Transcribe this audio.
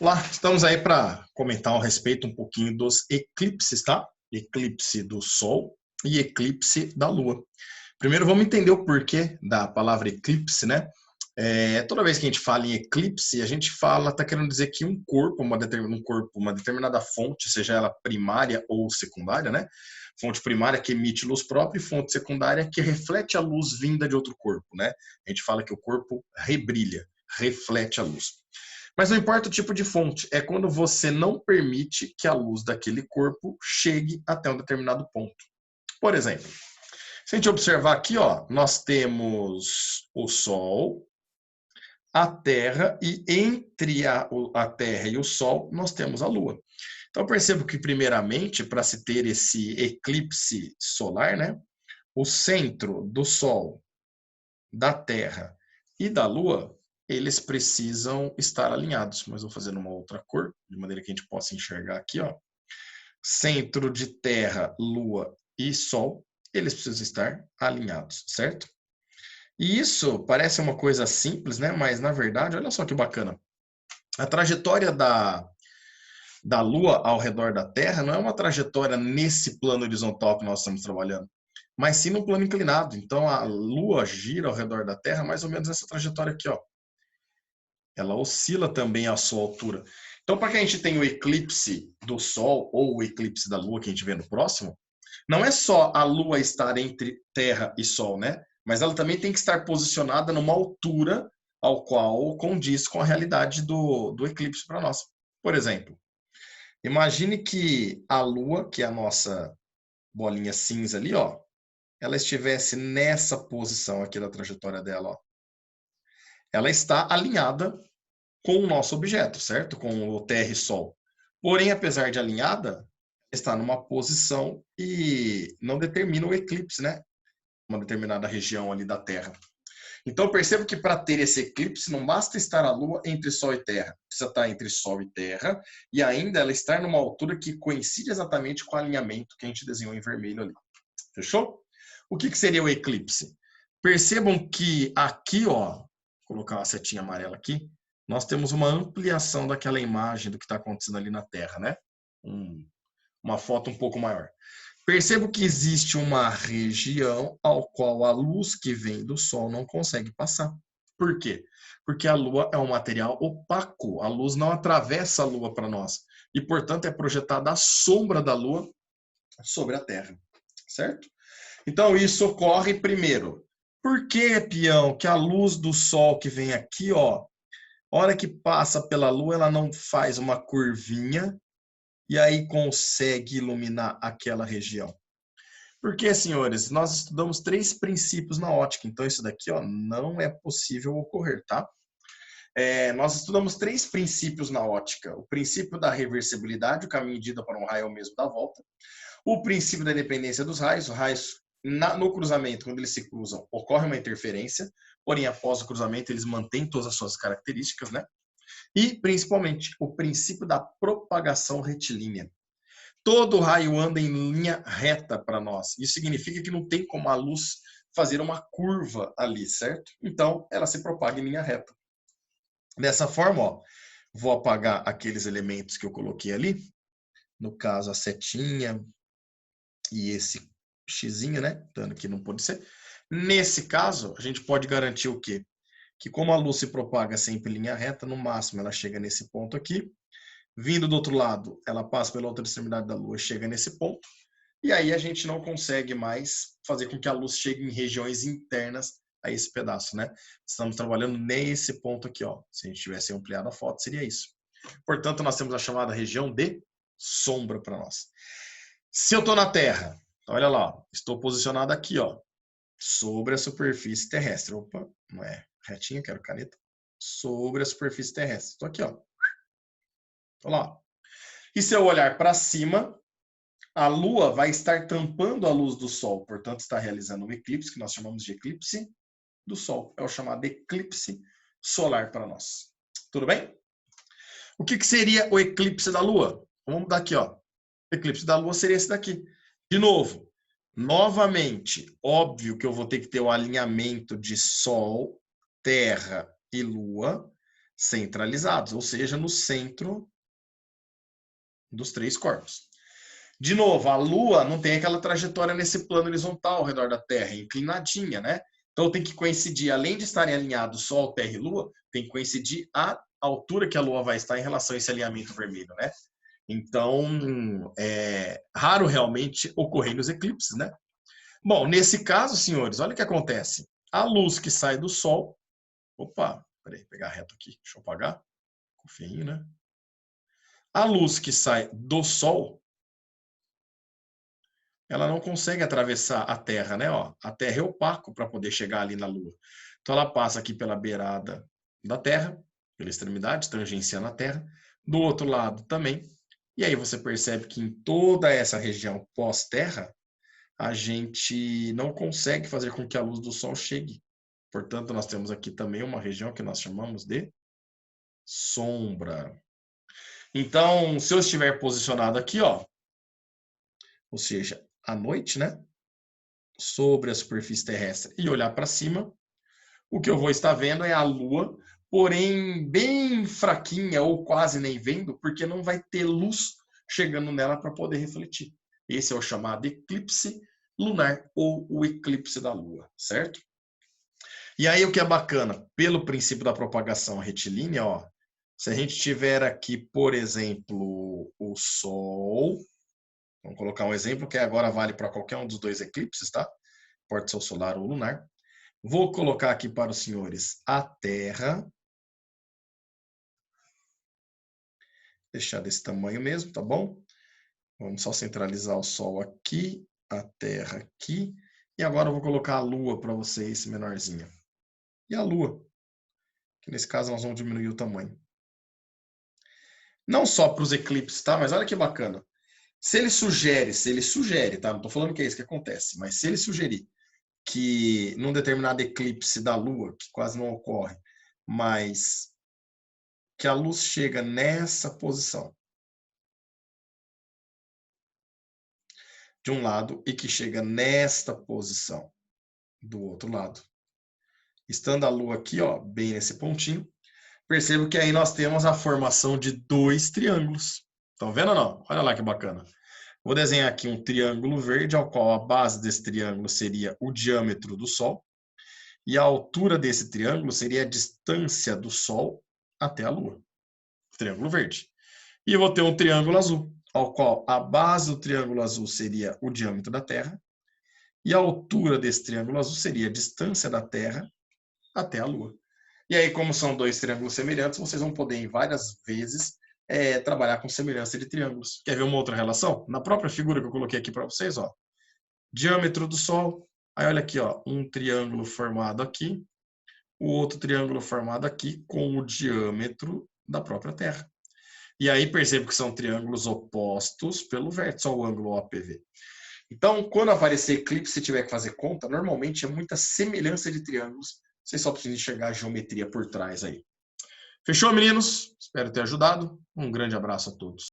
Olá, estamos aí para comentar a respeito um pouquinho dos eclipses, tá? Eclipse do Sol e eclipse da Lua. Primeiro vamos entender o porquê da palavra eclipse, né? Toda vez que a gente fala em eclipse, a gente fala, tá querendo dizer que um corpo, uma determinada fonte, seja ela primária ou secundária, né? Fonte primária que emite luz própria e fonte secundária que reflete a luz vinda de outro corpo, né? A gente fala que o corpo rebrilha, reflete a luz. Mas não importa o tipo de fonte, é quando você não permite que a luz daquele corpo chegue até um determinado ponto. Por exemplo, se a gente observar aqui, ó, nós temos o Sol, a Terra e entre a Terra e o Sol nós temos a Lua. Então percebo que primeiramente para se ter esse eclipse solar, né, o centro do Sol, da Terra e da Lua, eles precisam estar alinhados. Mas vou fazer numa outra cor, de maneira que a gente possa enxergar aqui, ó. Centro de Terra, Lua e Sol, eles precisam estar alinhados, certo? E isso parece uma coisa simples, né? Mas na verdade, olha só que bacana. A trajetória da Lua ao redor da Terra não é uma trajetória nesse plano horizontal que nós estamos trabalhando, mas sim no plano inclinado. Então a Lua gira ao redor da Terra mais ou menos nessa trajetória aqui, ó. Ela oscila também à sua altura. Então, para que a gente tenha o eclipse do Sol ou o eclipse da Lua que a gente vê no próximo, não é só a Lua estar entre Terra e Sol, né? Mas ela também tem que estar posicionada numa altura ao qual condiz com a realidade do eclipse para nós. Por exemplo, imagine que a Lua, que é a nossa bolinha cinza ali, ó, ela estivesse nessa posição aqui da trajetória dela, ó. Ela está alinhada com o nosso objeto, certo? Com o Terra e Sol. Porém, apesar de alinhada, está numa posição e não determina o eclipse, né? Uma determinada região ali da Terra. Então, percebo que para ter esse eclipse, não basta estar a Lua entre Sol e Terra. Precisa estar entre Sol e Terra e ainda ela estar numa altura que coincide exatamente com o alinhamento que a gente desenhou em vermelho ali. Fechou? O que seria o eclipse? Percebam que aqui, ó, vou colocar uma setinha amarela aqui, nós temos uma ampliação daquela imagem do que está acontecendo ali na Terra, né? Uma foto um pouco maior. Percebo que existe uma região ao qual a luz que vem do Sol não consegue passar. Por quê? Porque a Lua é um material opaco. A luz não atravessa a Lua para nós. E, portanto, é projetada a sombra da Lua sobre a Terra. Certo? Então, isso ocorre primeiro. Por que, peão, que a luz do Sol que vem aqui, ó, a hora que passa pela Lua, ela não faz uma curvinha e aí consegue iluminar aquela região? Porque, senhores, nós estudamos 3 princípios na ótica, então isso daqui, ó, não é possível ocorrer, tá? Nós estudamos 3 princípios na ótica. O princípio da reversibilidade, o caminho de ida para um raio é o mesmo da volta. O princípio da independência dos raios, no cruzamento, quando eles se cruzam, ocorre uma interferência, porém, após o cruzamento, eles mantêm todas as suas características, né? E, principalmente, o princípio da propagação retilínea. Todo raio anda em linha reta para nós. Isso significa que não tem como a luz fazer uma curva ali, certo? Então, ela se propaga em linha reta. Dessa forma, ó, vou apagar aqueles elementos que eu coloquei ali, no caso a setinha e esse xizinho, né? Dando que não pode ser. Nesse caso, a gente pode garantir o quê? Que como a luz se propaga sempre em linha reta, no máximo ela chega nesse ponto aqui. Vindo do outro lado, ela passa pela outra extremidade da Lua, chega nesse ponto. E aí a gente não consegue mais fazer com que a luz chegue em regiões internas a esse pedaço, né? Estamos trabalhando nesse ponto aqui, ó. Se a gente tivesse ampliado a foto, seria isso. Portanto, nós temos a chamada região de sombra para nós. Se eu estou na Terra, olha lá, estou posicionado aqui, ó, sobre a superfície terrestre. Opa, não é retinha, quero caneta. Sobre a superfície terrestre. Estou aqui, ó. Estou lá. E se eu olhar para cima, a Lua vai estar tampando a luz do Sol, portanto, está realizando um eclipse, que nós chamamos de eclipse do Sol. É o chamado eclipse solar para nós. Tudo bem? O que seria o eclipse da Lua? Vamos mudar aqui, ó. O eclipse da Lua seria esse daqui. De novo, novamente, óbvio que eu vou ter que ter o alinhamento de Sol, Terra e Lua. centralizados, ou seja, no centro dos 3 corpos. De novo, a Lua não tem aquela trajetória nesse plano horizontal ao redor da Terra, é inclinadinha, né? Então tem que coincidir, além de estarem alinhados Sol, Terra e Lua, tem que coincidir a altura que a Lua vai estar em relação a esse alinhamento vermelho, né? Então, é raro realmente ocorrer nos eclipses, né? Bom, nesse caso, senhores, olha o que acontece. A luz que sai do Sol... Opa, peraí, pegar reto aqui, deixa eu apagar. Ficou feinho, né? A luz que sai do Sol, ela não consegue atravessar a Terra, né? Ó, a Terra é opaco para poder chegar ali na Lua. Então ela passa aqui pela beirada da Terra, pela extremidade, tangenciando a Terra. Do outro lado também. E aí você percebe que em toda essa região pós-Terra, a gente não consegue fazer com que a luz do Sol chegue. Portanto, nós temos aqui também uma região que nós chamamos de sombra. Então, se eu estiver posicionado aqui, ó, ou seja, à noite, né, sobre a superfície terrestre e olhar para cima, o que eu vou estar vendo é a Lua, porém bem fraquinha ou quase nem vendo, porque não vai ter luz chegando nela para poder refletir. Esse é o chamado eclipse lunar ou o eclipse da Lua, certo? E aí o que é bacana, pelo princípio da propagação retilínea, ó, se a gente tiver aqui, por exemplo, o Sol, vamos colocar um exemplo que agora vale para qualquer um dos 2 eclipses, tá? Pode ser o solar ou o lunar. Vou colocar aqui para os senhores a Terra. Deixar desse tamanho mesmo, tá bom? Vamos só centralizar o Sol aqui, a Terra aqui. E agora eu vou colocar a Lua para vocês, menorzinha. E a Lua, que nesse caso nós vamos diminuir o tamanho. Não só para os eclipses, tá? Mas olha que bacana. Se ele sugere, tá? Não estou falando que é isso que acontece, mas se ele sugerir que num determinado eclipse da Lua, que quase não ocorre, mas que a luz chega nessa posição de um lado e que chega nesta posição do outro lado. Estando a Lua aqui, ó, bem nesse pontinho, percebo que aí nós temos a formação de 2 triângulos. Estão vendo ou não? Olha lá que bacana. Vou desenhar aqui um triângulo verde, ao qual a base desse triângulo seria o diâmetro do Sol, e a altura desse triângulo seria a distância do Sol até a Lua. Triângulo verde. E eu vou ter um triângulo azul, ao qual a base do triângulo azul seria o diâmetro da Terra, e a altura desse triângulo azul seria a distância da Terra até a Lua. E aí, como são 2 triângulos semelhantes, vocês vão poder, em várias vezes, trabalhar com semelhança de triângulos. Quer ver uma outra relação? Na própria figura que eu coloquei aqui para vocês, ó, diâmetro do Sol, aí olha aqui, ó, um triângulo formado aqui, o outro triângulo formado aqui com o diâmetro da própria Terra. E aí percebo que são triângulos opostos pelo vértice ao ângulo OPV. Então, quando aparecer eclipse, se tiver que fazer conta, normalmente é muita semelhança de triângulos. Vocês só precisam enxergar a geometria por trás aí. Fechou, meninos? Espero ter ajudado. Um grande abraço a todos.